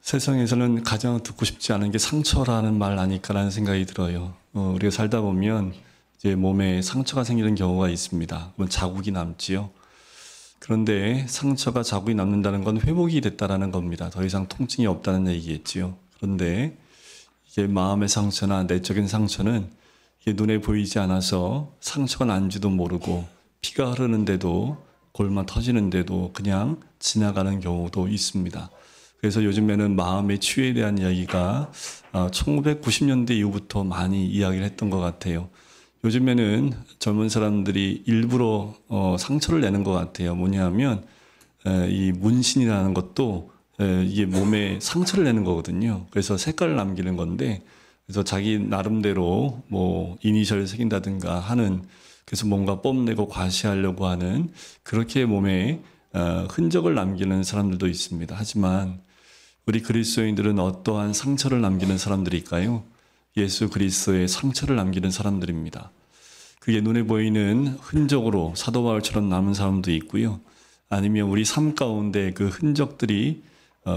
세상에서는 가장 듣고 싶지 않은 게 상처라는 말 아닐까라는 생각이 들어요. 우리가 살다 보면 이제 몸에 상처가 생기는 경우가 있습니다. 그건 자국이 남지요. 그런데 상처가 자국이 남는다는 건 회복이 됐다라는 겁니다. 더 이상 통증이 없다는 얘기겠지요. 그런데 이게 마음의 상처나 내적인 상처는 이게 눈에 보이지 않아서 상처가 난지도 모르고 피가 흐르는데도 골마 터지는데도 그냥 지나가는 경우도 있습니다. 그래서 요즘에는 마음의 치유에 대한 이야기가 1990년대 이후부터 많이 이야기를 했던 것 같아요. 요즘에는 젊은 사람들이 일부러 상처를 내는 것 같아요. 뭐냐면 이 문신이라는 것도 이게 몸에 상처를 내는 거거든요. 그래서 색깔을 남기는 건데, 그래서 자기 나름대로 뭐 이니셜을 새긴다든가 하는, 그래서 뭔가 뽐내고 과시하려고 하는, 그렇게 몸에 흔적을 남기는 사람들도 있습니다. 하지만 우리 그리스도인들은 어떠한 상처를 남기는 사람들일까요? 예수 그리스도의 상처를 남기는 사람들입니다. 그게 눈에 보이는 흔적으로 사도 바울처럼 남은 사람도 있고요. 아니면 우리 삶 가운데 그 흔적들이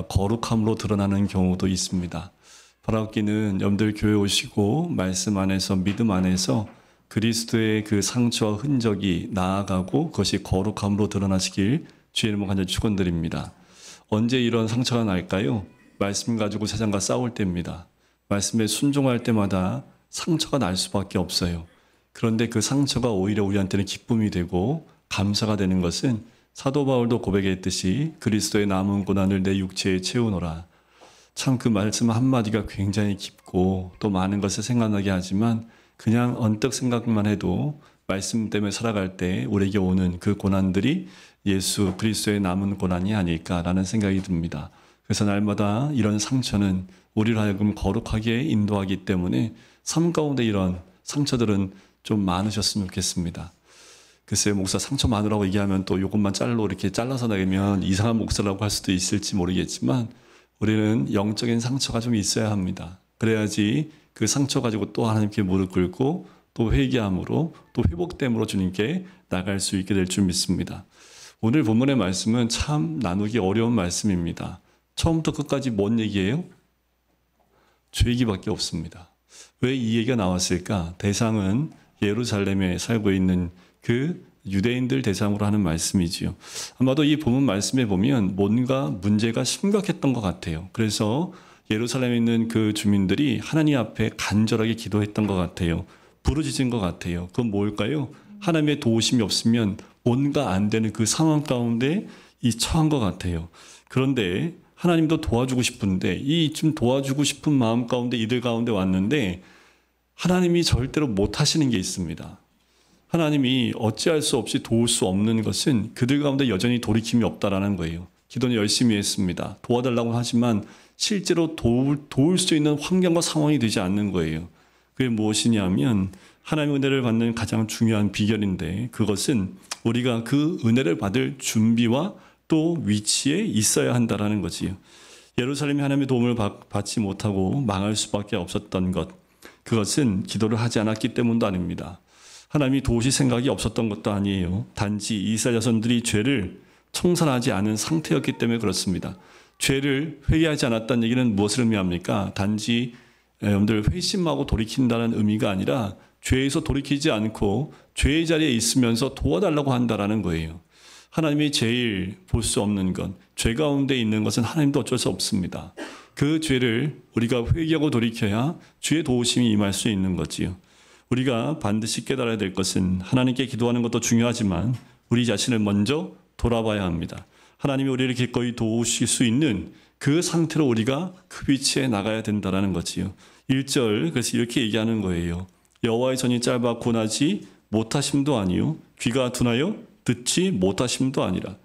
거룩함으로 드러나는 경우도 있습니다. 바라옵기는 여러분들 교회 오시고 말씀 안에서, 믿음 안에서 그리스도의 그 상처와 흔적이 나아가고 그것이 거룩함으로 드러나시길 주의 이름으로 간절히 축원드립니다. 언제 이런 상처가 날까요? 말씀 가지고 세상과 싸울 때입니다. 말씀에 순종할 때마다 상처가 날 수밖에 없어요. 그런데 그 상처가 오히려 우리한테는 기쁨이 되고 감사가 되는 것은 사도 바울도 고백했듯이 그리스도의 남은 고난을 내 육체에 채우노라. 참 그 말씀 한마디가 굉장히 깊고 또 많은 것을 생각나게 하지만 그냥 언뜻 생각만 해도 말씀 때문에 살아갈 때 우리에게 오는 그 고난들이 예수 그리스도의 남은 고난이 아닐까라는 생각이 듭니다. 그래서 날마다 이런 상처는 우리를 하여금 거룩하게 인도하기 때문에 삶 가운데 이런 상처들은 좀 많으셨으면 좋겠습니다. 글쎄요, 목사 상처 많으라고 얘기하면 또 이것만 짤로 이렇게 잘라서 내면 이상한 목사라고 할 수도 있을지 모르겠지만 우리는 영적인 상처가 좀 있어야 합니다. 그래야지 그 상처 가지고 또 하나님께 무릎 꿇고 또 회개함으로 또 회복됨으로 주님께 나갈 수 있게 될 줄 믿습니다. 오늘 본문의 말씀은 참 나누기 어려운 말씀입니다. 처음부터 끝까지 뭔 얘기예요? 죄 얘기밖에 없습니다. 왜 이 얘기가 나왔을까? 대상은 예루살렘에 살고 있는 그 유대인들 대상으로 하는 말씀이지요. 아마도 이 본문 말씀에 보면 뭔가 문제가 심각했던 것 같아요. 그래서 예루살렘에 있는 그 주민들이 하나님 앞에 간절하게 기도했던 것 같아요. 부르짖은 것 같아요. 그건 뭘까요? 하나님의 도우심이 없으면 뭔가 안 되는 그 상황 가운데 이 처한 것 같아요. 그런데 하나님도 도와주고 싶은데 이 좀 도와주고 싶은 마음 가운데 이들 가운데 왔는데 하나님이 절대로 못 하시는 게 있습니다. 하나님이 어찌할 수 없이 도울 수 없는 것은 그들 가운데 여전히 돌이킴이 없다라는 거예요. 기도는 열심히 했습니다. 도와달라고 하지만 실제로 도울 수 있는 환경과 상황이 되지 않는 거예요. 그게 무엇이냐면 하나님의 은혜를 받는 가장 중요한 비결인데 그것은 우리가 그 은혜를 받을 준비와 또 위치에 있어야 한다라는 거지요. 예루살렘이 하나님의 도움을 받지 못하고 망할 수밖에 없었던 것, 그것은 기도를 하지 않았기 때문도 아닙니다. 하나님이 도우실 생각이 없었던 것도 아니에요. 단지 이스라엘 자손들이 죄를 청산하지 않은 상태였기 때문에 그렇습니다. 죄를 회개하지 않았다는 얘기는 무엇을 의미합니까? 단지 여러분들 회심하고 돌이킨다는 의미가 아니라 죄에서 돌이키지 않고 죄의 자리에 있으면서 도와달라고 한다라는 거예요. 하나님이 제일 볼 수 없는 것, 죄 가운데 있는 것은 하나님도 어쩔 수 없습니다. 그 죄를 우리가 회개하고 돌이켜야 주의 도우심이 임할 수 있는 거지요. 우리가 반드시 깨달아야 될 것은 하나님께 기도하는 것도 중요하지만 우리 자신을 먼저 돌아봐야 합니다. 하나님이 우리를 기꺼이 도우실 수 있는 그 상태로 우리가 그 위치에 나가야 된다는 거지요. 1절, 그래서 이렇게 얘기하는 거예요. 여호와의 손이 짧아 고나지 못하심도 아니요 귀가 둔하여 듣지 못하심도 아니라.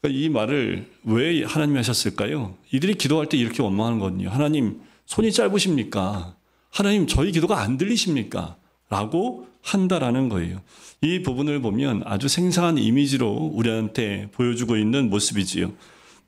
그러니까 이 말을 왜 하나님이 하셨을까요? 이들이 기도할 때 이렇게 원망하는 거거든요. 하나님 손이 짧으십니까? 하나님 저희 기도가 안 들리십니까? 라고 한다라는 거예요. 이 부분을 보면 아주 생생한 이미지로 우리한테 보여주고 있는 모습이지요.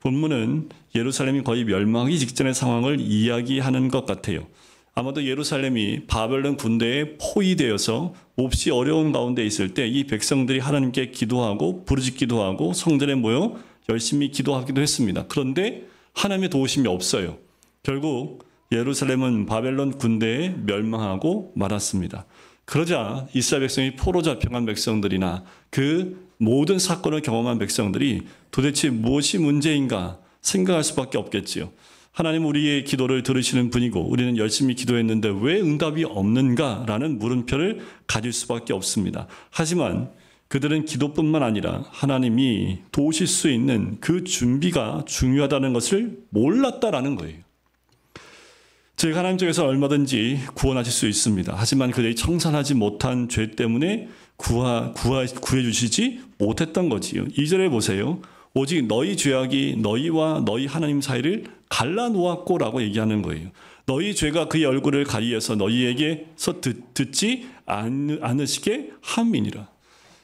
본문은 예루살렘이 거의 멸망하기 직전의 상황을 이야기하는 것 같아요. 아마도 예루살렘이 바벨론 군대에 포위되어서 몹시 어려운 가운데 있을 때 이 백성들이 하나님께 기도하고 부르짖기도 하고 성전에 모여 열심히 기도하기도 했습니다. 그런데 하나님의 도우심이 없어요. 결국 예루살렘은 바벨론 군대에 멸망하고 말았습니다. 그러자 이스라엘 백성이 포로 잡혀간 백성들이나 그 모든 사건을 경험한 백성들이 도대체 무엇이 문제인가 생각할 수밖에 없겠지요. 하나님 우리의 기도를 들으시는 분이고 우리는 열심히 기도했는데 왜 응답이 없는가라는 물음표를 가질 수밖에 없습니다. 하지만 그들은 기도뿐만 아니라 하나님이 도우실 수 있는 그 준비가 중요하다는 것을 몰랐다라는 거예요. 즉 하나님 쪽에서 얼마든지 구원하실 수 있습니다. 하지만 그들이 청산하지 못한 죄 때문에 구해주시지 못했던 거지요. 2절에 보세요. 오직 너희 죄악이 너희와 너희 하나님 사이를 갈라놓았고라고 얘기하는 거예요. 너희 죄가 그의 얼굴을 가리어서 너희에게서 듣지 않으시게 함이니라.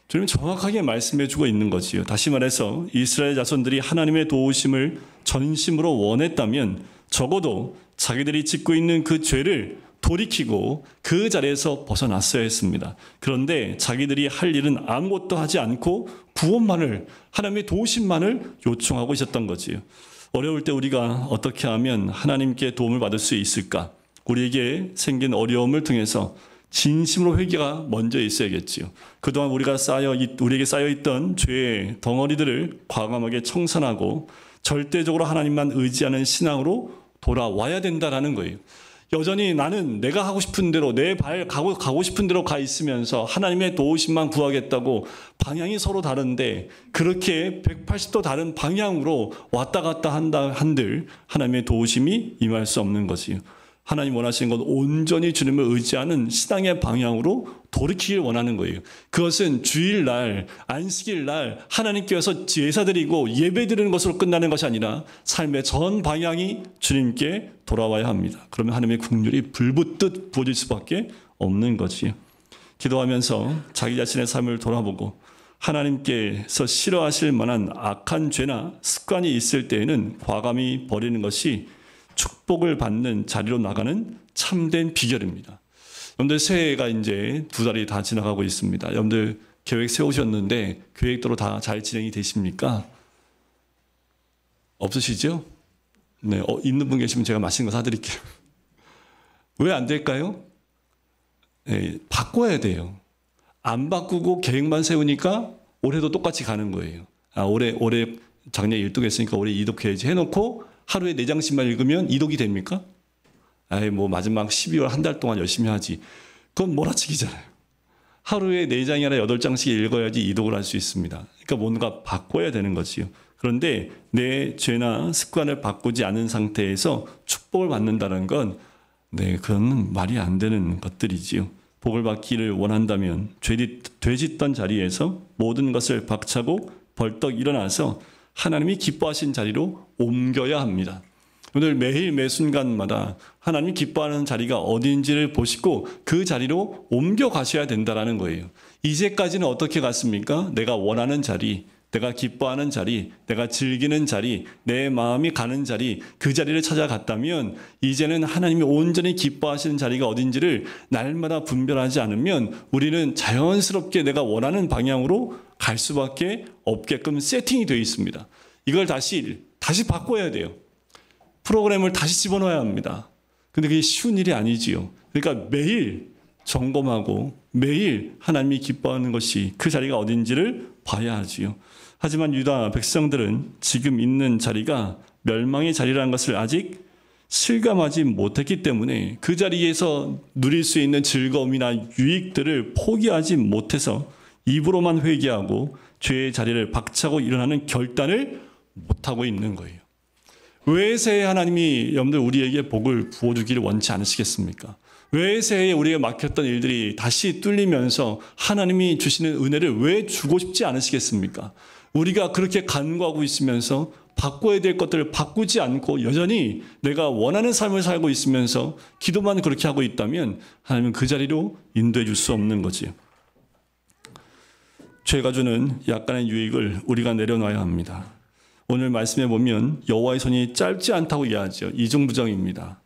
주님 정확하게 말씀해주고 있는 거지요. 다시 말해서 이스라엘 자손들이 하나님의 도우심을 전심으로 원했다면 적어도 자기들이 짓고 있는 그 죄를 돌이키고 그 자리에서 벗어났어야 했습니다. 그런데 자기들이 할 일은 아무것도 하지 않고 구원만을, 하나님의 도우심만을 요청하고 있었던 거지요. 어려울 때 우리가 어떻게 하면 하나님께 도움을 받을 수 있을까? 우리에게 생긴 어려움을 통해서 진심으로 회개가 먼저 있어야겠지요. 그동안 우리에게 쌓여있던 죄의 덩어리들을 과감하게 청산하고 절대적으로 하나님만 의지하는 신앙으로 돌아와야 된다는 거예요. 여전히 나는 내가 하고 싶은 대로 내 발 가고 싶은 대로 가 있으면서 하나님의 도우심만 구하겠다고 방향이 서로 다른데 그렇게 180도 다른 방향으로 왔다 갔다 한들 하나님의 도우심이 임할 수 없는 것이요. 하나님 원하시는 건 온전히 주님을 의지하는 신앙의 방향으로 돌이키길 원하는 거예요. 그것은 주일날, 안식일날 하나님께서 제사드리고 예배드리는 것으로 끝나는 것이 아니라 삶의 전 방향이 주님께 돌아와야 합니다. 그러면 하나님의 긍휼이 불붙듯 부어질 수밖에 없는 거지요. 기도하면서 자기 자신의 삶을 돌아보고 하나님께서 싫어하실 만한 악한 죄나 습관이 있을 때에는 과감히 버리는 것이 축복을 받는 자리로 나가는 참된 비결입니다. 여러분들 새해가 이제 2달이 다 지나가고 있습니다. 여러분들 계획 세우셨는데 계획대로 다 잘 진행이 되십니까? 없으시죠? 네, 있는 분 계시면 제가 맛있는 거 사드릴게요. 왜 안 될까요? 네, 바꿔야 돼요. 안 바꾸고 계획만 세우니까 올해도 똑같이 가는 거예요. 올해 작년 1독 했으니까 올해 2독 해야지 해놓고 하루에 4장씩만 읽으면 이독이 됩니까? 마지막 12월 한 달 동안 열심히 하지. 그건 몰아치기잖아요. 하루에 4장이나 8장씩 읽어야지 이독을 할 수 있습니다. 그러니까 뭔가 바꿔야 되는 거지요. 그런데 내 죄나 습관을 바꾸지 않은 상태에서 축복을 받는다는 건 그건 말이 안 되는 것들이지요. 복을 받기를 원한다면 되짓던 자리에서 모든 것을 박차고 벌떡 일어나서 하나님이 기뻐하신 자리로 옮겨야 합니다. 오늘 매일 매 순간마다 하나님이 기뻐하는 자리가 어디인지를 보시고 그 자리로 옮겨가셔야 된다는 거예요. 이제까지는 어떻게 갔습니까? 내가 원하는 자리, 내가 기뻐하는 자리, 내가 즐기는 자리, 내 마음이 가는 자리, 그 자리를 찾아갔다면 이제는 하나님이 온전히 기뻐하시는 자리가 어딘지를 날마다 분별하지 않으면 우리는 자연스럽게 내가 원하는 방향으로 갈 수밖에 없게끔 세팅이 되어 있습니다. 이걸 다시 바꿔야 돼요. 프로그램을 다시 집어넣어야 합니다. 근데 그게 쉬운 일이 아니지요. 그러니까 매일 점검하고 매일 하나님이 기뻐하는 것이 그 자리가 어딘지를 봐야 하지요. 하지만 유다 백성들은 지금 있는 자리가 멸망의 자리라는 것을 아직 실감하지 못했기 때문에 그 자리에서 누릴 수 있는 즐거움이나 유익들을 포기하지 못해서 입으로만 회개하고 죄의 자리를 박차고 일어나는 결단을 못하고 있는 거예요. 왜 새해 하나님이 여러분들 우리에게 복을 부어주기를 원치 않으시겠습니까? 왜 새해에 우리가 막혔던 일들이 다시 뚫리면서 하나님이 주시는 은혜를 왜 주고 싶지 않으시겠습니까? 우리가 그렇게 간구하고 있으면서 바꿔야 될 것들을 바꾸지 않고 여전히 내가 원하는 삶을 살고 있으면서 기도만 그렇게 하고 있다면 하나님은 그 자리로 인도해 줄 수 없는 거지요. 죄가 주는 약간의 유익을 우리가 내려놔야 합니다. 오늘 말씀에 보면 여호와의 손이 짧지 않다고 이해하죠. 이중부정입니다.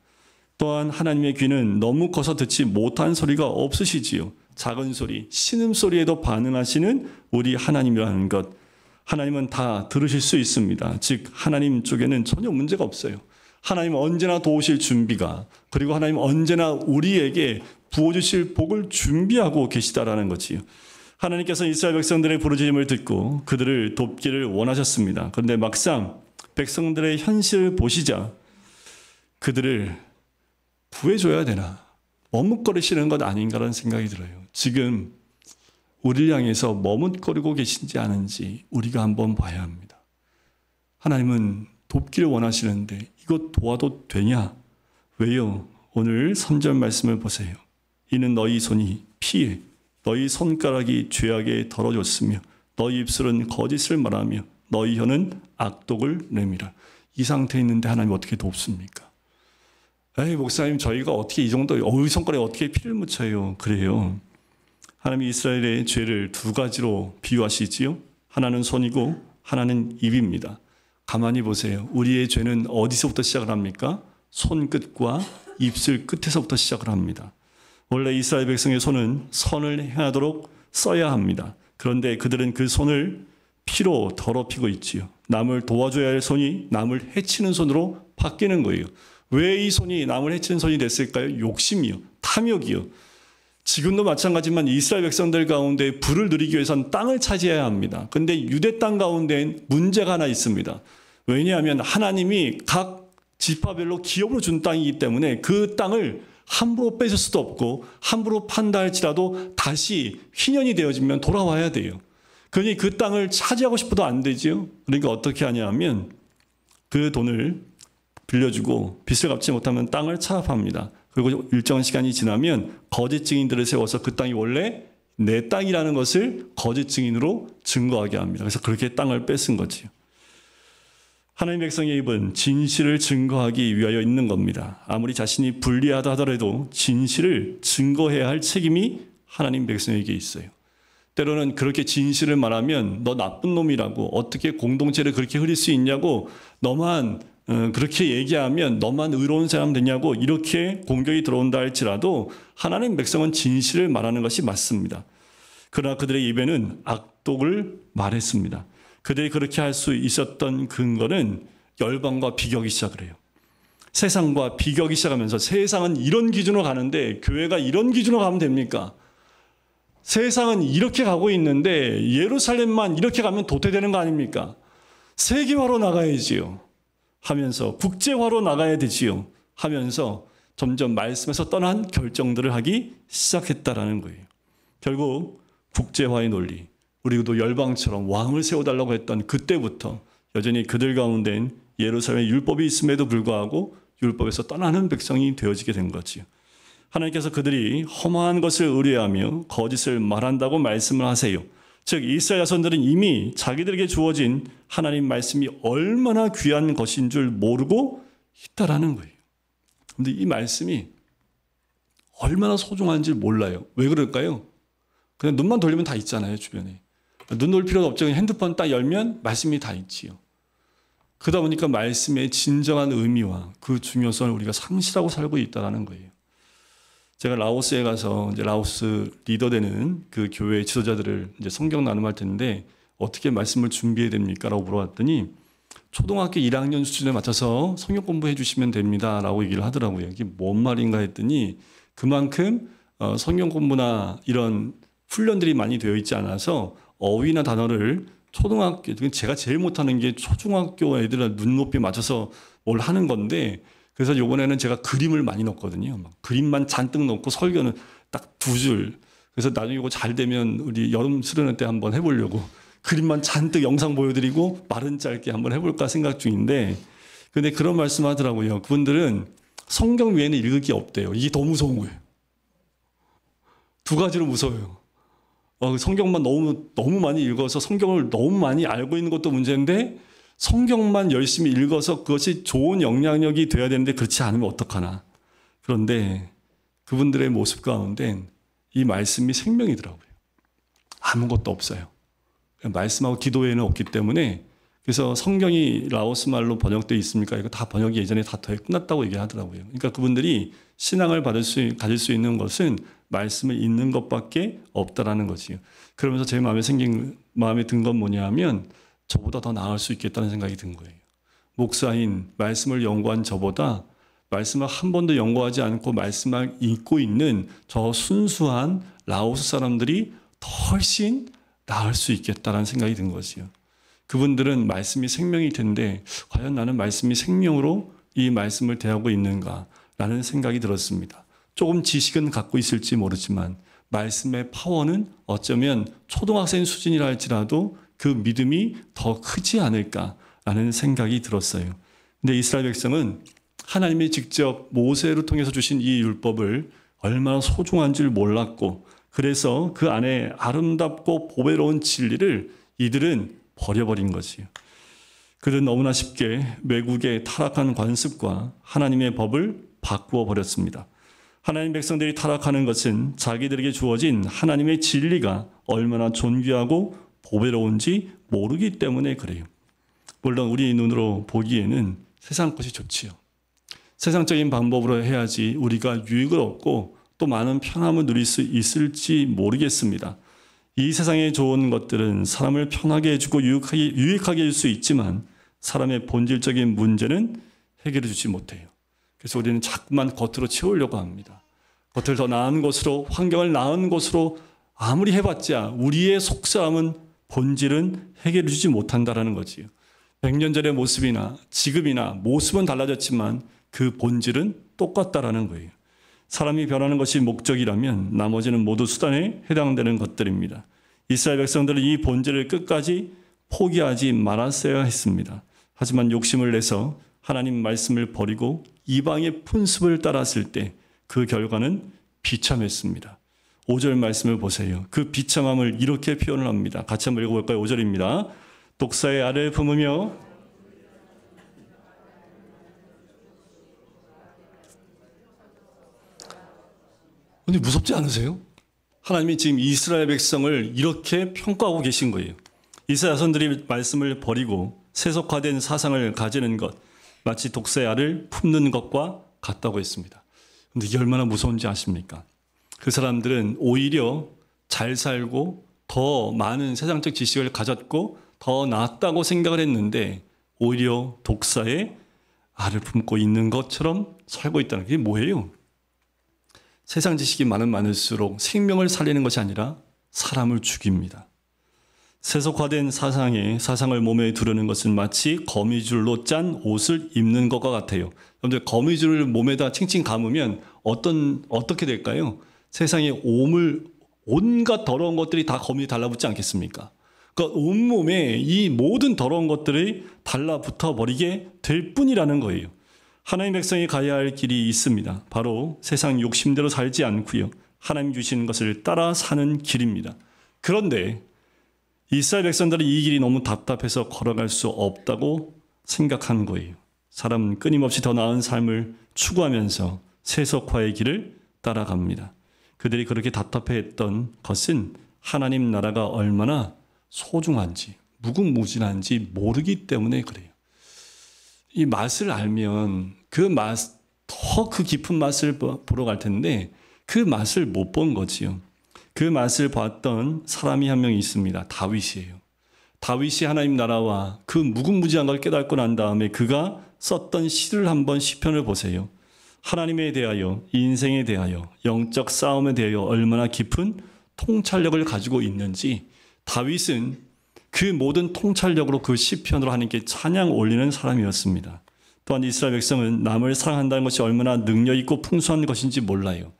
또한 하나님의 귀는 너무 커서 듣지 못한 소리가 없으시지요. 작은 소리, 신음소리에도 반응하시는 우리 하나님이라는 것. 하나님은 다 들으실 수 있습니다. 즉 하나님 쪽에는 전혀 문제가 없어요. 하나님은 언제나 도우실 준비가, 그리고 하나님은 언제나 우리에게 부어주실 복을 준비하고 계시다라는 거지요. 하나님께서 이스라엘 백성들의 부르짖음을 듣고 그들을 돕기를 원하셨습니다. 그런데 막상 백성들의 현실을 보시자 그들을 구해줘야 되나, 머뭇거리시는 것 아닌가라는 생각이 들어요. 지금 우리를 향해서 머뭇거리고 계신지 아닌지 우리가 한번 봐야 합니다. 하나님은 돕기를 원하시는데 이것 도와도 되냐? 왜요? 오늘 3절 말씀을 보세요. 이는 너희 손이 피해 너희 손가락이 죄악에 더러졌으며 너희 입술은 거짓을 말하며 너희 혀는 악독을 내밀어. 이 상태에 있는데 하나님 어떻게 돕습니까? 에이 목사님, 저희가 어떻게 이 정도 손가락에 어떻게 피를 묻혀요? 그래요. 하나님이 이스라엘의 죄를 두 가지로 비유하시지요. 하나는 손이고 하나는 입입니다. 가만히 보세요. 우리의 죄는 어디서부터 시작을 합니까? 손끝과 입술 끝에서부터 시작을 합니다. 원래 이스라엘 백성의 손은 선을 행하도록 써야 합니다. 그런데 그들은 그 손을 피로 더럽히고 있지요. 남을 도와줘야 할 손이 남을 해치는 손으로 바뀌는 거예요. 왜 이 손이 남을 해치는 손이 됐을까요? 욕심이요. 탐욕이요. 지금도 마찬가지지만 이스라엘 백성들 가운데 부를 누리기 위해서는 땅을 차지해야 합니다. 그런데 유대 땅 가운데엔 문제가 하나 있습니다. 왜냐하면 하나님이 각 지파별로 기업으로 준 땅이기 때문에 그 땅을 함부로 뺏을 수도 없고 함부로 판다 할지라도 다시 휘년이 되어지면 돌아와야 돼요. 그러니 그 땅을 차지하고 싶어도 안 되지요. 그러니까 어떻게 하냐면 그 돈을 빌려주고 빚을 갚지 못하면 땅을 차압합니다. 그리고 일정 시간이 지나면 거짓 증인들을 세워서 그 땅이 원래 내 땅이라는 것을 거짓 증인으로 증거하게 합니다. 그래서 그렇게 땅을 뺏은 거지요. 하나님 백성의 입은 진실을 증거하기 위하여 있는 겁니다. 아무리 자신이 불리하다 하더라도 진실을 증거해야 할 책임이 하나님 백성에게 있어요. 때로는 그렇게 진실을 말하면 너 나쁜 놈이라고, 어떻게 공동체를 그렇게 흐릴 수 있냐고, 너만 그렇게 얘기하면 너만 의로운 사람 되냐고 이렇게 공격이 들어온다 할지라도 하나님 백성은 진실을 말하는 것이 맞습니다. 그러나 그들의 입에는 악독을 말했습니다. 그들이 그렇게 할 수 있었던 근거는 열방과 비교하기 시작을 해요. 세상과 비교하기 시작하면서 세상은 이런 기준으로 가는데 교회가 이런 기준으로 가면 됩니까? 세상은 이렇게 가고 있는데 예루살렘만 이렇게 가면 도태되는 거 아닙니까? 세계화로 나가야지요. 하면서 국제화로 나가야 되지요. 하면서 점점 말씀에서 떠난 결정들을 하기 시작했다라는 거예요. 결국 국제화의 논리, 우리도 열방처럼 왕을 세워달라고 했던 그때부터 여전히 그들 가운데는 예루살렘에 율법이 있음에도 불구하고 율법에서 떠나는 백성이 되어지게 된 거지요. 하나님께서 그들이 험한 것을 의뢰하며 거짓을 말한다고 말씀을 하세요. 즉 이스라엘 자손들은 이미 자기들에게 주어진 하나님 말씀이 얼마나 귀한 것인 줄 모르고 있다라는 거예요. 그런데 이 말씀이 얼마나 소중한지 몰라요. 왜 그럴까요? 그냥 눈만 돌리면 다 있잖아요, 주변에. 눈 돌 필요도 없죠. 핸드폰 딱 열면 말씀이 다 있지요. 그러다 보니까 말씀의 진정한 의미와 그 중요성을 우리가 상실하고 살고 있다는 거예요. 제가 라오스에 가서 이제 라오스 리더 되는 그 교회 지도자들을 이제 성경 나눔할 텐데 어떻게 말씀을 준비해야 됩니까? 라고 물어봤더니 초등학교 1학년 수준에 맞춰서 성경 공부해 주시면 됩니다. 라고 얘기를 하더라고요. 이게 뭔 말인가 했더니 그만큼 성경 공부나 이런 훈련들이 많이 되어 있지 않아서 어휘나 단어를 초등학교, 제가 제일 못하는 게 초중학교 애들 눈높이에 맞춰서 뭘 하는 건데 그래서 이번에는 제가 그림을 많이 넣었거든요. 그림만 잔뜩 넣고 설교는 딱 2줄. 그래서 나중에 이거 잘 되면 우리 여름 수련회 때 한번 해보려고 그림만 잔뜩 영상 보여드리고 말은 짧게 한번 해볼까 생각 중인데 근데 그런 말씀 하더라고요. 그분들은 성경 외에는 읽을 게 없대요. 이게 더 무서운 거예요. 2가지로 무서워요. 성경만 너무 많이 읽어서 성경을 너무 많이 알고 있는 것도 문제인데 성경만 열심히 읽어서 그것이 좋은 영향력이 돼야 되는데 그렇지 않으면 어떡하나. 그런데 그분들의 모습 가운데 이 말씀이 생명이더라고요. 아무것도 없어요. 말씀하고 기도 외에는 없기 때문에 그래서 성경이 라오스 말로 번역되어 있습니까? 이거 다 번역이 예전에 다 끝났다고 얘기하더라고요. 그러니까 그분들이 신앙을 가질 수 있는 것은 말씀을 읽는 것밖에 없다라는 거지요. 그러면서 제 마음에 든 건 뭐냐 하면 저보다 더 나을 수 있겠다는 생각이 든 거예요. 목사인 말씀을 연구한 저보다 말씀을 한 번도 연구하지 않고 말씀을 읽고 있는 저 순수한 라오스 사람들이 훨씬 나을 수 있겠다는 생각이 든 거지요. 그분들은 말씀이 생명일 텐데 과연 나는 말씀이 생명으로 이 말씀을 대하고 있는가라는 생각이 들었습니다. 조금 지식은 갖고 있을지 모르지만 말씀의 파워는 어쩌면 초등학생 수준이라 할지라도 그 믿음이 더 크지 않을까라는 생각이 들었어요. 근데 이스라엘 백성은 하나님이 직접 모세를 통해서 주신 이 율법을 얼마나 소중한 줄 몰랐고 그래서 그 안에 아름답고 보배로운 진리를 이들은 버려버린 것이요. 그들은 너무나 쉽게 외국의 타락한 관습과 하나님의 법을 바꾸어 버렸습니다. 하나님 백성들이 타락하는 것은 자기들에게 주어진 하나님의 진리가 얼마나 존귀하고 보배로운지 모르기 때문에 그래요. 물론 우리 눈으로 보기에는 세상 것이 좋지요. 세상적인 방법으로 해야지 우리가 유익을 얻고 또 많은 편함을 누릴 수 있을지 모르겠습니다. 이 세상에 좋은 것들은 사람을 편하게 해주고 유익하게 해줄 수 있지만 사람의 본질적인 문제는 해결해 주지 못해요. 그래서 우리는 자꾸만 겉으로 채우려고 합니다. 겉을 더 나은 곳으로, 환경을 나은 곳으로 아무리 해봤자 우리의 속사람은 본질은 해결해 주지 못한다는 거지요. 100년 전의 모습이나 지금이나 모습은 달라졌지만 그 본질은 똑같다라는 거예요. 사람이 변하는 것이 목적이라면 나머지는 모두 수단에 해당되는 것들입니다. 이스라엘 백성들은 이 본질을 끝까지 포기하지 말았어야 했습니다. 하지만 욕심을 내서 하나님 말씀을 버리고 이방의 풍습을 따랐을 때 그 결과는 비참했습니다. 5절 말씀을 보세요. 그 비참함을 이렇게 표현을 합니다. 같이 한번 읽어볼까요? 5절입니다. 독사의 알을 품으며 근데 무섭지 않으세요? 하나님이 지금 이스라엘 백성을 이렇게 평가하고 계신 거예요. 이스라엘 자손들이 말씀을 버리고 세속화된 사상을 가지는 것, 마치 독사의 알을 품는 것과 같다고 했습니다. 근데 이게 얼마나 무서운지 아십니까? 그 사람들은 오히려 잘 살고 더 많은 세상적 지식을 가졌고 더 낫다고 생각을 했는데 오히려 독사의 알을 품고 있는 것처럼 살고 있다는 게 뭐예요? 세상 지식이 많을수록 생명을 살리는 것이 아니라 사람을 죽입니다. 세속화된 사상을 몸에 두르는 것은 마치 거미줄로 짠 옷을 입는 것과 같아요. 여러분들 거미줄을 몸에다 칭칭 감으면 어떻게 될까요? 세상에 온갖 더러운 것들이 다 거미에 달라붙지 않겠습니까? 그러니까 온몸에 이 모든 더러운 것들이 달라붙어 버리게 될 뿐이라는 거예요. 하나님 백성이 가야 할 길이 있습니다. 바로 세상 욕심대로 살지 않고요. 하나님 주시는 것을 따라 사는 길입니다. 그런데 이스라엘 백성들은 이 길이 너무 답답해서 걸어갈 수 없다고 생각한 거예요. 사람은 끊임없이 더 나은 삶을 추구하면서 세속화의 길을 따라갑니다. 그들이 그렇게 답답해했던 것은 하나님 나라가 얼마나 소중한지 무궁무진한지 모르기 때문에 그래요. 이 맛을 알면 더 그 깊은 맛을 보러 갈 텐데 그 맛을 못 본 거지요. 그 맛을 봤던 사람이 한 명 있습니다. 다윗이에요. 다윗이 하나님 나라와 그 무궁무진한 걸 깨닫고 난 다음에 그가 썼던 시를 한번 시편을 보세요. 하나님에 대하여, 인생에 대하여, 영적 싸움에 대하여 얼마나 깊은 통찰력을 가지고 있는지 다윗은 그 모든 통찰력으로 그 시편으로 하나님께 찬양 올리는 사람이었습니다. 또한 이스라엘 백성은 남을 사랑한다는 것이 얼마나 능력 있고 풍성한 것인지 몰라요.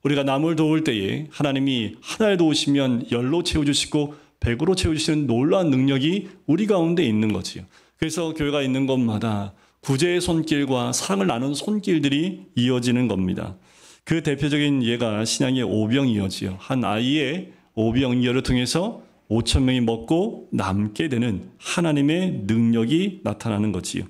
우리가 남을 도울 때에 하나님이 하나를 도우시면 열로 채워주시고 백으로 채워주시는 놀라운 능력이 우리 가운데 있는 거지요. 그래서 교회가 있는 곳마다 구제의 손길과 사랑을 나눈 손길들이 이어지는 겁니다. 그 대표적인 예가 신약의 오병이어지요. 한 아이의 오병이어를 통해서 5천 명이 먹고 남게 되는 하나님의 능력이 나타나는 거지요.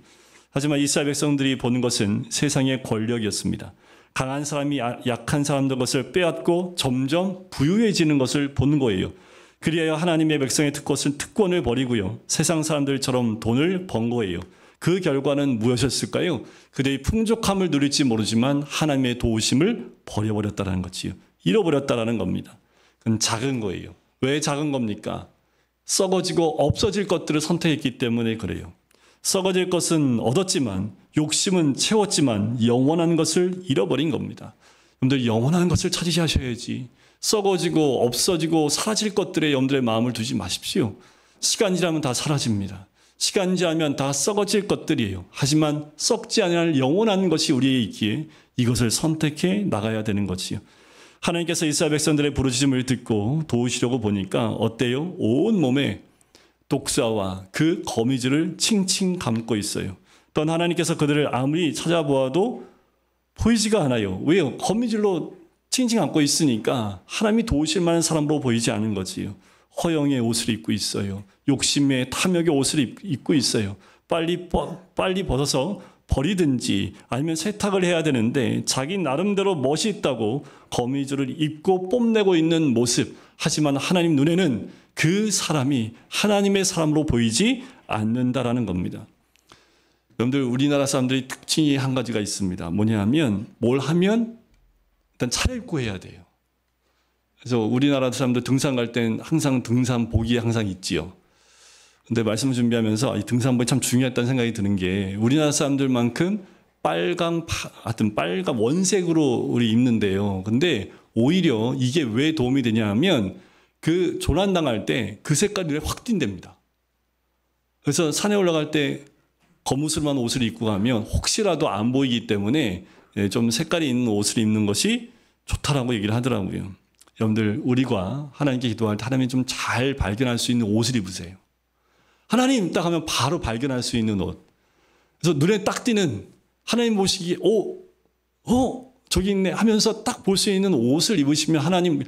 하지만 이스라엘 백성들이 보는 것은 세상의 권력이었습니다. 강한 사람이 약한 사람들 것을 빼앗고 점점 부유해지는 것을 보는 거예요. 그리하여 하나님의 백성의 특권을 버리고요. 세상 사람들처럼 돈을 번 거예요. 그 결과는 무엇이었을까요? 그들이 풍족함을 누릴지 모르지만 하나님의 도우심을 버려버렸다는 거지요. 잃어버렸다는 겁니다. 그건 작은 거예요. 왜 작은 겁니까? 썩어지고 없어질 것들을 선택했기 때문에 그래요. 썩어질 것은 얻었지만 욕심은 채웠지만 영원한 것을 잃어버린 겁니다. 여러분들 영원한 것을 찾으셔야지. 썩어지고 없어지고 사라질 것들에 여러분들의 마음을 두지 마십시오. 시간이 지나면 다 사라집니다. 시간이 지나면 다 썩어질 것들이에요. 하지만 썩지 않을 영원한 것이 우리에게 있기에 이것을 선택해 나가야 되는 거지요. 하나님께서 이스라엘 백성들의 부르짖음을 듣고 도우시려고 보니까 어때요? 온 몸에 독사와 그 거미줄을 칭칭 감고 있어요. 또한 하나님께서 그들을 아무리 찾아보아도 보이지가 않아요. 왜요? 거미줄로 칭칭 감고 있으니까 하나님이 도우실 만한 사람으로 보이지 않은 거지요. 허영의 옷을 입고 있어요. 욕심의 탐욕의 옷을 입고 있어요. 빨리 벗어서 버리든지 아니면 세탁을 해야 되는데 자기 나름대로 멋이 있다고 거미줄을 입고 뽐내고 있는 모습. 하지만 하나님 눈에는 그 사람이 하나님의 사람으로 보이지 않는다라는 겁니다. 여러분들 우리나라 사람들이 특징이 한 가지가 있습니다. 뭐냐 하면 뭘 하면 일단 차려입고 해야 돼요. 그래서 우리나라 사람들 등산 갈 땐 항상 등산복이 항상 있지요. 근데 말씀을 준비하면서 이 등산복이 참 중요했다는 생각이 드는 게 우리나라 사람들만큼 빨간 원색으로 우리 입는데요. 근데 오히려 이게 왜 도움이 되냐 하면 그 조난당할 때 그 색깔이 확 띈답니다. 그래서 산에 올라갈 때 거무스름한 옷을 입고 가면 혹시라도 안 보이기 때문에 좀 색깔이 있는 옷을 입는 것이 좋다라고 얘기를 하더라고요. 여러분들 우리가 하나님께 기도할 때 하나님이 좀 잘 발견할 수 있는 옷을 입으세요. 하나님 딱 하면 바로 발견할 수 있는 옷. 그래서 눈에 딱 띄는 하나님 보시기에 저기 있네 하면서 딱 볼 수 있는 옷을 입으시면 하나님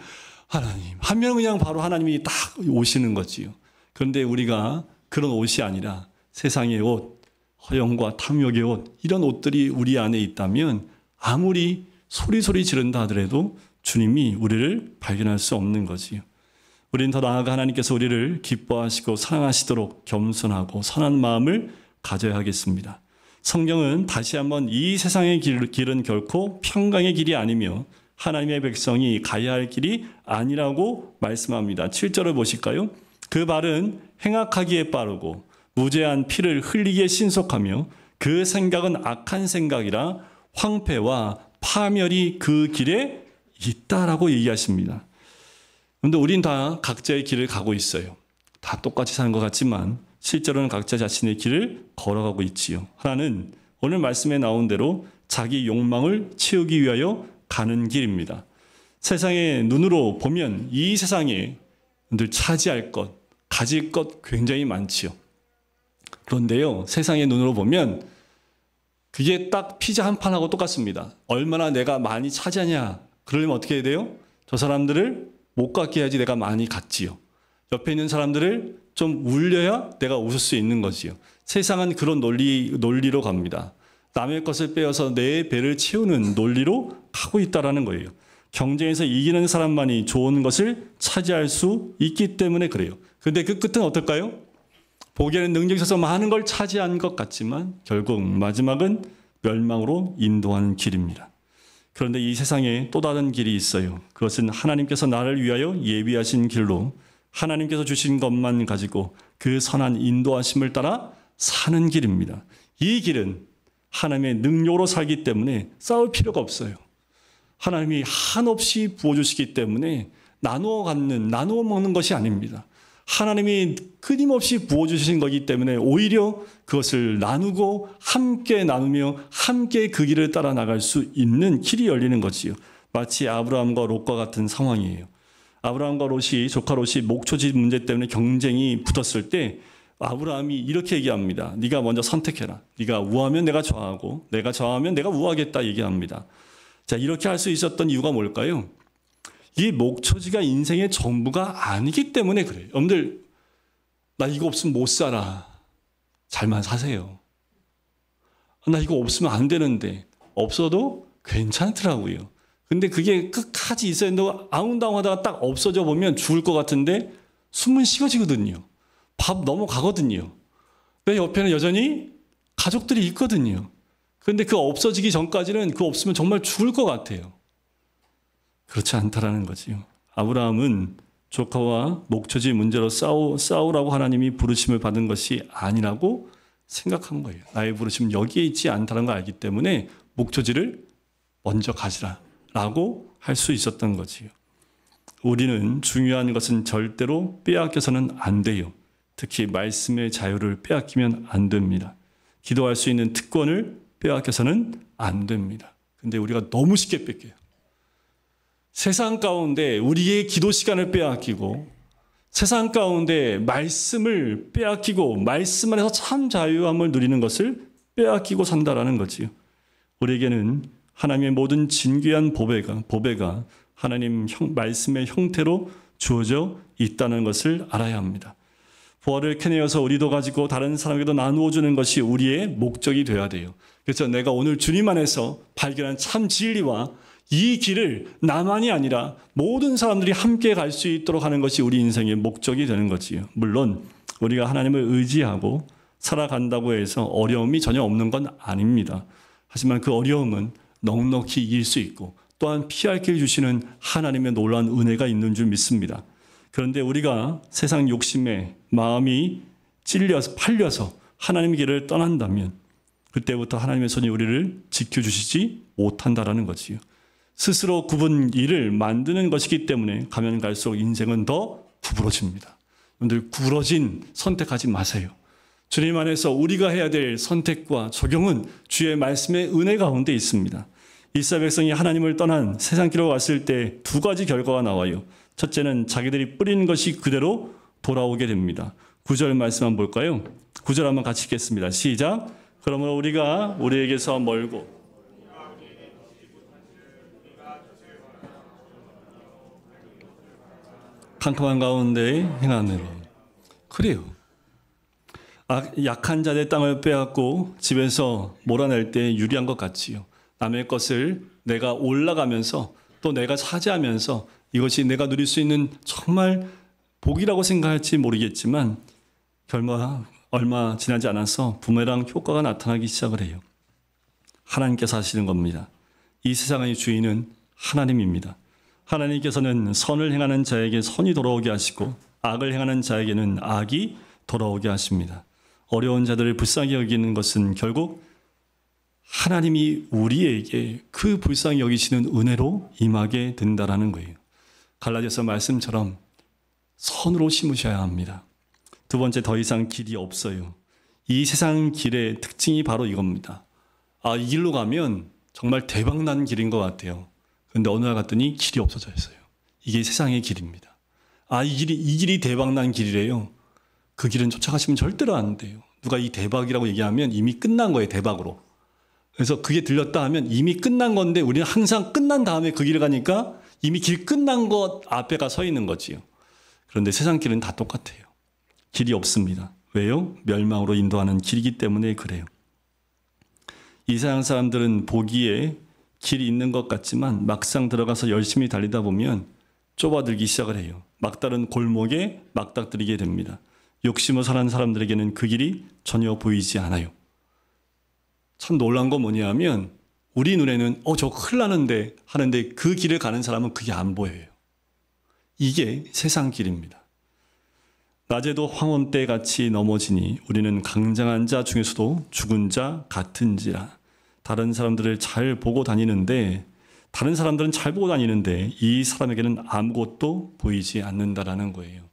하면 그냥 바로 하나님이 딱 오시는 거지요. 그런데 우리가 그런 옷이 아니라 세상의 옷, 허영과 탐욕의 옷 이런 옷들이 우리 안에 있다면 아무리 소리 지른다 하더라도 주님이 우리를 발견할 수 없는 거지요. 우리는 더 나아가 하나님께서 우리를 기뻐하시고 사랑하시도록 겸손하고 선한 마음을 가져야 하겠습니다. 성경은 다시 한번 이 세상의 길은 결코 평강의 길이 아니며 하나님의 백성이 가야 할 길이 아니라고 말씀합니다. 7절을 보실까요? 그 발은 행악하기에 빠르고 무죄한 피를 흘리기에 신속하며 그 생각은 악한 생각이라 황폐와 파멸이 그 길에 있다라고 얘기하십니다. 그런데 우린 다 각자의 길을 가고 있어요. 다 똑같이 사는 것 같지만 실제로는 각자 자신의 길을 걸어가고 있지요. 하나는 오늘 말씀에 나온 대로 자기 욕망을 채우기 위하여 가는 길입니다. 세상의 눈으로 보면 이 세상에 늘 차지할 것, 가질 것 굉장히 많지요. 그런데요, 세상의 눈으로 보면 그게 딱 피자 한 판하고 똑같습니다. 얼마나 내가 많이 차지하냐. 그러려면 어떻게 해야 돼요? 저 사람들을 못 갖게 해야지 내가 많이 갖지요. 옆에 있는 사람들을 좀 울려야 내가 웃을 수 있는 거지요. 세상은 그런 논리로 갑니다. 남의 것을 빼어서 내 배를 채우는 논리로 가고 있다라는 거예요. 경쟁에서 이기는 사람만이 좋은 것을 차지할 수 있기 때문에 그래요. 그런데 그 끝은 어떨까요? 보기에는 능력이 있어서 많은 걸 차지한 것 같지만 결국 마지막은 멸망으로 인도하는 길입니다. 그런데 이 세상에 또 다른 길이 있어요. 그것은 하나님께서 나를 위하여 예비하신 길로 하나님께서 주신 것만 가지고 그 선한 인도하심을 따라 사는 길입니다. 이 길은 하나님의 능력으로 살기 때문에 싸울 필요가 없어요. 하나님이 한없이 부어주시기 때문에 나누어 먹는 것이 아닙니다. 하나님이 끊임없이 부어주신 거기 때문에 오히려 그것을 나누고 함께 나누며 함께 그 길을 따라 나갈 수 있는 길이 열리는 거지요. 마치 아브라함과 롯과 같은 상황이에요. 아브라함과 조카 롯이 목초지 문제 때문에 경쟁이 붙었을 때 아브라함이 이렇게 얘기합니다. 네가 먼저 선택해라. 네가 우하면 내가 좌하고 내가 좌하면 내가 우하겠다 얘기합니다. 자, 이렇게 할 수 있었던 이유가 뭘까요? 이 목초지가 인생의 전부가 아니기 때문에 그래요. 여러분들 나 이거 없으면 못 살아. 잘만 사세요. 나 이거 없으면 안 되는데 없어도 괜찮더라고요. 근데 그게 끝까지 있어야 된다고 아웅다웅하다가 딱 없어져 보면 죽을 것 같은데 숨은 식어지거든요. 밥 넘어가거든요. 내 옆에는 여전히 가족들이 있거든요. 그런데 그 없어지기 전까지는 그거 없으면 정말 죽을 것 같아요. 그렇지 않다라는 거지요. 아브라함은 조카와 목초지 문제로 싸우라고 하나님이 부르심을 받은 것이 아니라고 생각한 거예요. 나의 부르심은 여기에 있지 않다는 걸 알기 때문에 목초지를 먼저 가지라라고 할 수 있었던 거지요. 우리는 중요한 것은 절대로 빼앗겨서는 안 돼요. 특히 말씀의 자유를 빼앗기면 안 됩니다. 기도할 수 있는 특권을 빼앗겨서는 안 됩니다. 근데 우리가 너무 쉽게 뺏겨요. 세상 가운데 우리의 기도 시간을 빼앗기고 세상 가운데 말씀을 빼앗기고 말씀 안에서 참 자유함을 누리는 것을 빼앗기고 산다라는 거지요. 우리에게는 하나님의 모든 진귀한 보배가 하나님 말씀의 형태로 주어져 있다는 것을 알아야 합니다. 보화를 캐내어서 우리도 가지고 다른 사람에게도 나누어 주는 것이 우리의 목적이 되어야 돼요. 그래서 내가 오늘 주님 안에서 발견한 참 진리와 이 길을 나만이 아니라 모든 사람들이 함께 갈 수 있도록 하는 것이 우리 인생의 목적이 되는 거지요. 물론 우리가 하나님을 의지하고 살아간다고 해서 어려움이 전혀 없는 건 아닙니다. 하지만 그 어려움은 넉넉히 이길 수 있고 또한 피할 길 주시는 하나님의 놀라운 은혜가 있는 줄 믿습니다. 그런데 우리가 세상 욕심에 마음이 팔려서 하나님의 길을 떠난다면 그때부터 하나님의 손이 우리를 지켜주시지 못한다라는 거지요. 스스로 굽은 일을 만드는 것이기 때문에 가면 갈수록 인생은 더 구부러집니다. 여러분들 구부러진 선택하지 마세요. 주님 안에서 우리가 해야 될 선택과 적용은 주의 말씀의 은혜 가운데 있습니다. 이스라엘 백성이 하나님을 떠난 세상 길로 왔을 때 두 가지 결과가 나와요. 첫째는 자기들이 뿌린 것이 그대로 돌아오게 됩니다. 9절 말씀 한번 볼까요? 9절 한번 같이 읽겠습니다. 시작. 그러므로 우리가 우리에게서 멀고 캄캄한 가운데 행하느라. 그래요. 약한 자의 땅을 빼앗고 집에서 몰아낼 때 유리한 것 같지요. 남의 것을 내가 올라가면서 또 내가 차지하면서 이것이 내가 누릴 수 있는 정말 복이라고 생각할지 모르겠지만 얼마 지나지 않아서 부메랑 효과가 나타나기 시작을 해요. 하나님께서 하시는 겁니다. 이 세상의 주인은 하나님입니다. 하나님께서는 선을 행하는 자에게 선이 돌아오게 하시고 악을 행하는 자에게는 악이 돌아오게 하십니다. 어려운 자들을 불쌍히 여기는 것은 결국 하나님이 우리에게 그 불쌍히 여기시는 은혜로 임하게 된다라는 거예요. 갈라디아서 말씀처럼 선으로 심으셔야 합니다. 두 번째, 더 이상 길이 없어요. 이 세상 길의 특징이 바로 이겁니다. 이 길로 가면 정말 대박난 길인 것 같아요. 그런데 어느 날 갔더니 길이 없어져 있어요. 이게 세상의 길입니다. 이 길이 대박난 길이래요. 그 길은 쫓아가시면 절대로 안 돼요. 누가 이 대박이라고 얘기하면 이미 끝난 거예요, 대박으로. 그래서 그게 들렸다 하면 이미 끝난 건데 우리는 항상 끝난 다음에 그 길을 가니까 이미 길 끝난 것 앞에가 서 있는 거지요. 그런데 세상 길은 다 똑같아요. 길이 없습니다. 왜요? 멸망으로 인도하는 길이기 때문에 그래요. 이 세상 사람들은 보기에 길이 있는 것 같지만 막상 들어가서 열심히 달리다 보면 좁아들기 시작을 해요. 막다른 골목에 막닥뜨리게 됩니다. 욕심을 사는 사람들에게는 그 길이 전혀 보이지 않아요. 참 놀란 건 뭐냐면 우리 눈에는 저 큰일 나는데 하는데 그 길을 가는 사람은 그게 안 보여요. 이게 세상 길입니다. 낮에도 황혼때 같이 넘어지니 우리는 강장한 자 중에서도 죽은 자 같은지라. 다른 사람들을 잘 보고 다니는데 다른 사람들은 잘 보고 다니는데 이 사람에게는 아무것도 보이지 않는다라는 거예요.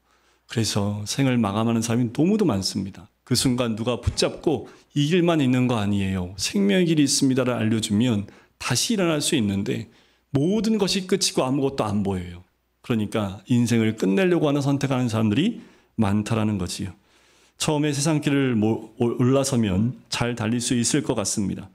그래서 생을 마감하는 사람이 너무도 많습니다. 그 순간 누가 붙잡고 이 길만 있는 거 아니에요. 생명의 길이 있습니다를 알려주면 다시 일어날 수 있는데 모든 것이 끝이고 아무것도 안 보여요. 그러니까 인생을 끝내려고 하는 선택하는 사람들이 많다라는 거지요. 처음에 세상 길을 올라서면 잘 달릴 수 있을 것 같습니다.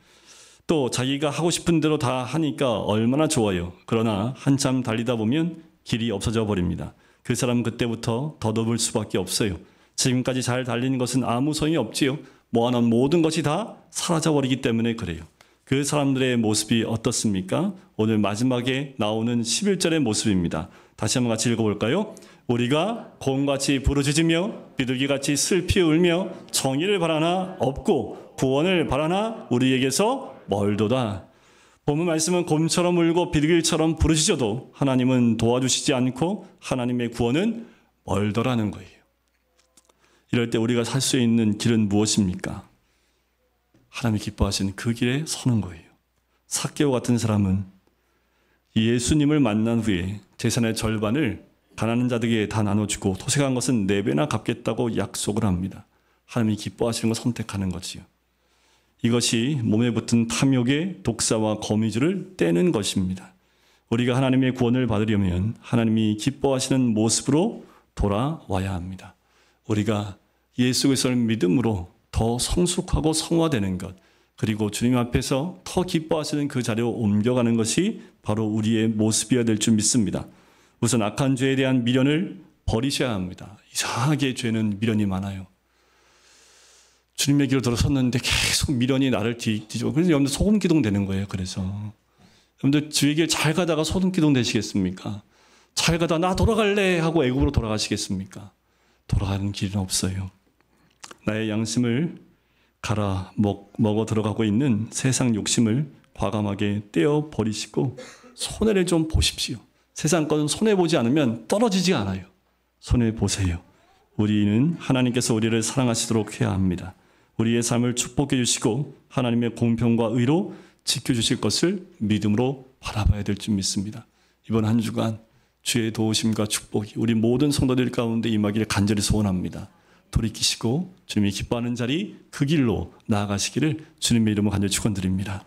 또 자기가 하고 싶은 대로 다 하니까 얼마나 좋아요. 그러나 한참 달리다 보면 길이 없어져 버립니다. 그 사람은 그때부터 더듬을 수밖에 없어요. 지금까지 잘 달리는 것은 아무 소용이 없지요. 모아놓은 모든 것이 다 사라져버리기 때문에 그래요. 그 사람들의 모습이 어떻습니까? 오늘 마지막에 나오는 11절의 모습입니다. 다시 한번 같이 읽어볼까요? 우리가 곰같이 부르짖으며 비둘기같이 슬피 울며 정의를 바라나 없고 구원을 바라나 우리에게서 멀도다. 본문 말씀은 곰처럼 울고 비둘기처럼 부르짖어도 하나님은 도와주시지 않고 하나님의 구원은 멀더라는 거예요. 이럴 때 우리가 살 수 있는 길은 무엇입니까? 하나님이 기뻐하시는 그 길에 서는 거예요. 삭개오 같은 사람은 예수님을 만난 후에 재산의 절반을 가난한 자들에게 다 나눠주고 토색한 것은 4배나 갚겠다고 약속을 합니다. 하나님이 기뻐하시는 걸 선택하는 거지요. 이것이 몸에 붙은 탐욕의 독사와 거미줄을 떼는 것입니다. 우리가 하나님의 구원을 받으려면 하나님이 기뻐하시는 모습으로 돌아와야 합니다. 우리가 예수 그리스도를 믿음으로 더 성숙하고 성화되는 것, 그리고 주님 앞에서 더 기뻐하시는 그 자리로 옮겨가는 것이 바로 우리의 모습이어야 될 줄 믿습니다. 우선 악한 죄에 대한 미련을 버리셔야 합니다. 이상하게 죄는 미련이 많아요. 주님의 길을 들어섰는데 계속 미련이 나를 뒤집어. 그래서 여러분들 소금기둥 되는 거예요. 그래서 여러분들 주의 길 잘 가다가 소금기둥 되시겠습니까? 잘 가다 나 돌아갈래 하고 애굽으로 돌아가시겠습니까? 돌아가는 길은 없어요. 나의 양심을 갈아 먹어 들어가고 있는 세상 욕심을 과감하게 떼어 버리시고 손해를 좀 보십시오. 세상 것은 손해보지 않으면 떨어지지 않아요. 손해보세요. 우리는 하나님께서 우리를 사랑하시도록 해야 합니다. 우리의 삶을 축복해 주시고 하나님의 공평과 의로 지켜주실 것을 믿음으로 바라봐야 될 줄 믿습니다. 이번 한 주간 주의 도우심과 축복이 우리 모든 성도들 가운데 임하기를 간절히 소원합니다. 돌이키시고 주님이 기뻐하는 자리 그 길로 나아가시기를 주님의 이름으로 간절히 축원드립니다.